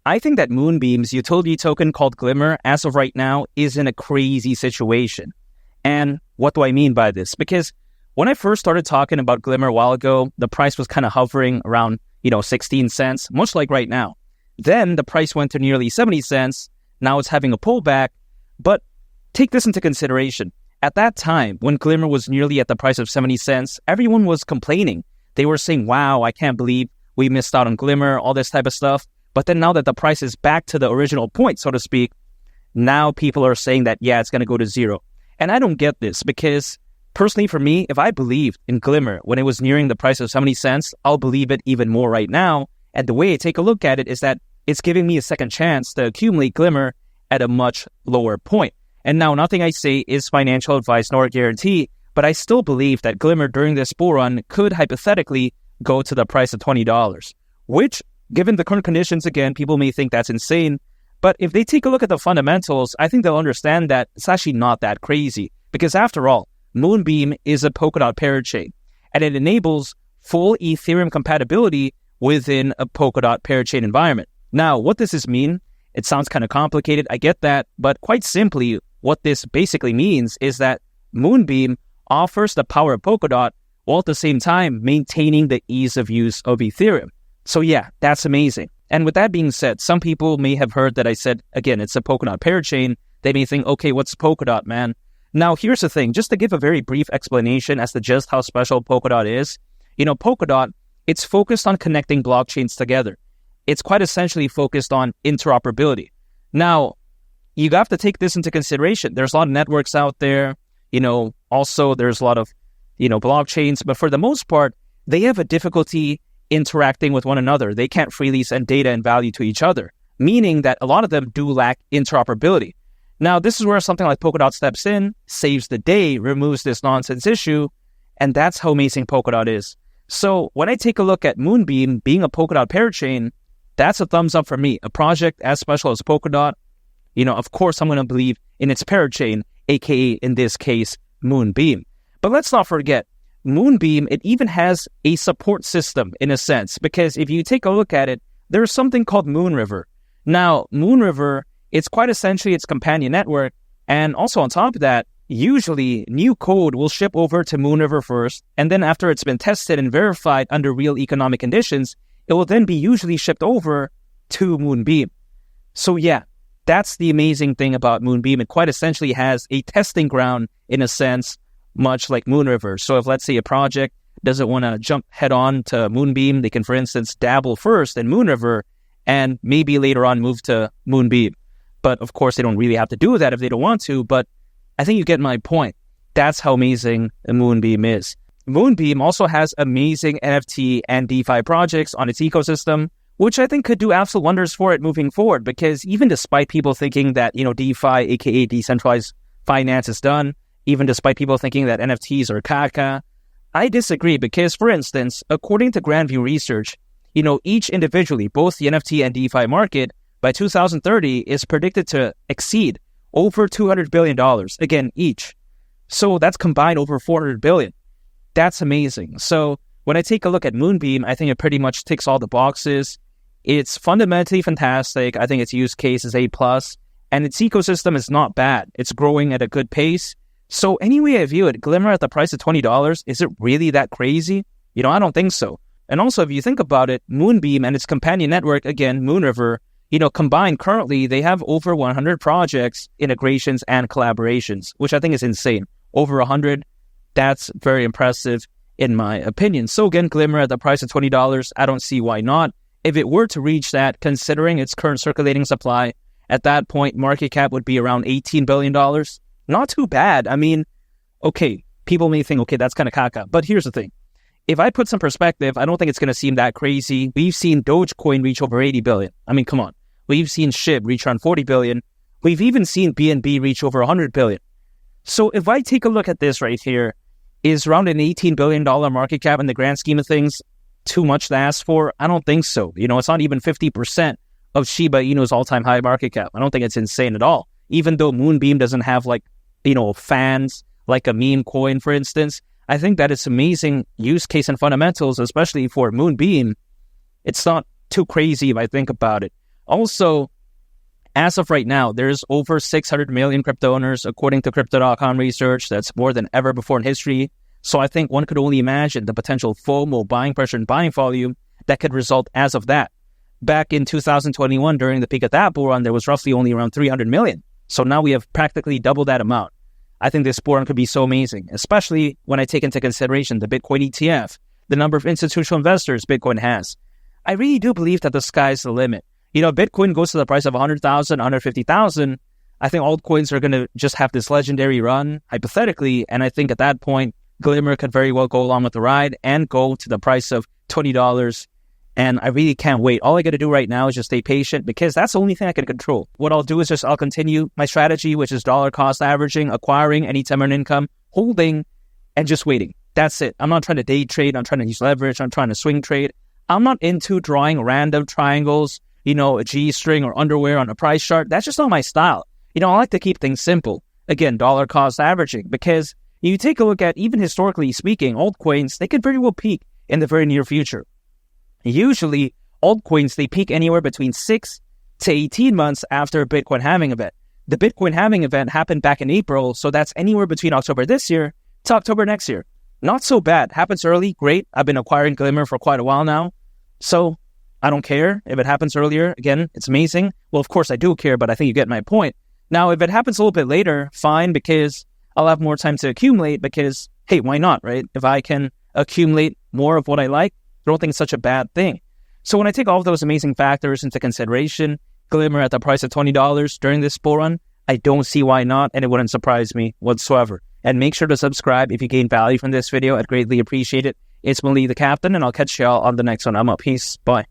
I think that Moonbeam's utility token called Glimmer, as of right now, is in a crazy situation. And what do I mean by this? Because when I first started talking about Glimmer a while ago, the price was kind of hovering around, 16 cents, much like right now. Then the price went to nearly 70 cents. Now it's having a pullback. But take this into consideration. At that time, when Glimmer was nearly at the price of 70 cents, everyone was complaining. They were saying, wow, I can't believe we missed out on Glimmer, all this type of stuff. But then now that the price is back to the original point, so to speak, now people are saying that, yeah, it's going to go to zero. And I don't get this because personally for me, if I believed in Glimmer when it was nearing the price of 70 cents, I'll believe it even more right now. And the way I take a look at it is that it's giving me a second chance to accumulate Glimmer at a much lower point. And now nothing I say is financial advice nor a guarantee, but I still believe that Glimmer during this bull run could hypothetically go to the price of $20, which, given the current conditions, again, people may think that's insane. But if they take a look at the fundamentals, I think they'll understand that it's actually not that crazy. Because after all, Moonbeam is a Polkadot parachain, and it enables full Ethereum compatibility within a Polkadot parachain environment. Now, what does this mean? It sounds kind of complicated, I get that, but quite simply, what this basically means is that Moonbeam offers the power of Polkadot while at the same time maintaining the ease of use of Ethereum. So yeah, that's amazing. And with that being said, some people may have heard that I said, again, it's a Polkadot parachain. They may think, okay, what's Polkadot, man? Now, here's the thing, just to give a very brief explanation as to just how special Polkadot is. Polkadot, it's focused on connecting blockchains together. It's quite essentially focused on interoperability. Now, you have to take this into consideration. There's a lot of networks out there, also there's a lot of, blockchains, but for the most part, they have a difficulty interacting with one another. They can't freely send data and value to each other, meaning that a lot of them do lack interoperability. Now, this is where something like Polkadot steps in, saves the day, removes this nonsense issue, and that's how amazing Polkadot is. So when I take a look at Moonbeam being a Polkadot parachain, that's a thumbs up for me. A project as special as Polkadot, of course I'm going to believe in its parachain, aka in this case, Moonbeam. But let's not forget, Moonbeam, it even has a support system in a sense, because if you take a look at it, there's something called Moonriver. Now, Moonriver, it's quite essentially its companion network, and also on top of that, usually new code will ship over to Moonriver first, and then after it's been tested and verified under real economic conditions, it will then be usually shipped over to Moonbeam. So yeah, that's the amazing thing about Moonbeam. It quite essentially has a testing ground in a sense, much like Moonriver. So if let's say a project doesn't want to jump head on to Moonbeam, they can, for instance, dabble first in Moonriver and maybe later on move to Moonbeam. But of course, they don't really have to do that if they don't want to. But I think you get my point. That's how amazing a Moonbeam is. Moonbeam also has amazing NFT and DeFi projects on its ecosystem, which I think could do absolute wonders for it moving forward. Because even despite people thinking that, DeFi, aka decentralized finance, is done, even despite people thinking that NFTs are caca, I disagree because, for instance, according to Grandview Research, each individually, both the NFT and DeFi market, by 2030 is predicted to exceed over $200 billion, again, each. So that's combined over $400 billion. That's amazing. So when I take a look at Moonbeam, I think it pretty much ticks all the boxes. It's fundamentally fantastic. I think its use case is A+, and its ecosystem is not bad. It's growing at a good pace. So any way I view it, Glimmer at the price of $20, is it really that crazy? I don't think so. And also, if you think about it, Moonbeam and its companion network, again, Moonriver, combined currently, they have over 100 projects, integrations, and collaborations, which I think is insane. Over 100, that's very impressive in my opinion. So again, Glimmer at the price of $20, I don't see why not. If it were to reach that, considering its current circulating supply, at that point, market cap would be around $18 billion. Not too bad. I mean, okay, people may think, okay, that's kind of caca. But here's the thing. If I put some perspective, I don't think it's going to seem that crazy. We've seen Dogecoin reach over 80 billion. I mean, come on. We've seen SHIB reach around 40 billion. We've even seen BNB reach over 100 billion. So if I take a look at this right here, is around an $18 billion market cap in the grand scheme of things too much to ask for? I don't think so. It's not even 50% of Shiba Inu's all-time high market cap. I don't think it's insane at all. Even though Moonbeam doesn't have fans like a meme coin, for instance, I think that it's amazing use case and fundamentals, especially for Moonbeam. It's not too crazy if I think about it. Also, as of right now, there's over 600 million crypto owners, according to Crypto.com research. That's more than ever before in history. So I think one could only imagine the potential FOMO, buying pressure and buying volume that could result as of that. Back in 2021, during the peak of that bull run, there was roughly only around 300 million. So now we have practically double that amount. I think this bull run could be so amazing, especially when I take into consideration the Bitcoin ETF, the number of institutional investors Bitcoin has. I really do believe that the sky's the limit. Bitcoin goes to the price of 100,000, 150,000. I think altcoins are going to just have this legendary run, hypothetically. And I think at that point, Glimmer could very well go along with the ride and go to the price of $20. And I really can't wait. All I got to do right now is just stay patient because that's the only thing I can control. What I'll do is I'll continue my strategy, which is dollar cost averaging, acquiring anytime earned income, holding, and just waiting. That's it. I'm not trying to day trade. I'm trying to use leverage. I'm trying to swing trade. I'm not into drawing random triangles, a G-string or underwear on a price chart. That's just not my style. I like to keep things simple. Again, dollar cost averaging, because you take a look at, even historically speaking, altcoins, they could very well peak in the very near future. Usually, altcoins, they peak anywhere between 6 to 18 months after a Bitcoin halving event. The Bitcoin halving event happened back in April, so that's anywhere between October this year to October next year. Not so bad. Happens early, great. I've been acquiring Glimmer for quite a while now, so I don't care if it happens earlier. Again, it's amazing. Well, of course I do care, but I think you get my point. Now, if it happens a little bit later, fine, because I'll have more time to accumulate because, hey, why not, right? If I can accumulate more of what I like, I don't think it's such a bad thing. So when I take all of those amazing factors into consideration, Glimmer at the price of $20 during this bull run, I don't see why not, and it wouldn't surprise me whatsoever. And make sure to subscribe if you gain value from this video. I'd greatly appreciate it. It's Malik the Captain, and I'll catch y'all on the next one. I'm out. Peace. Bye.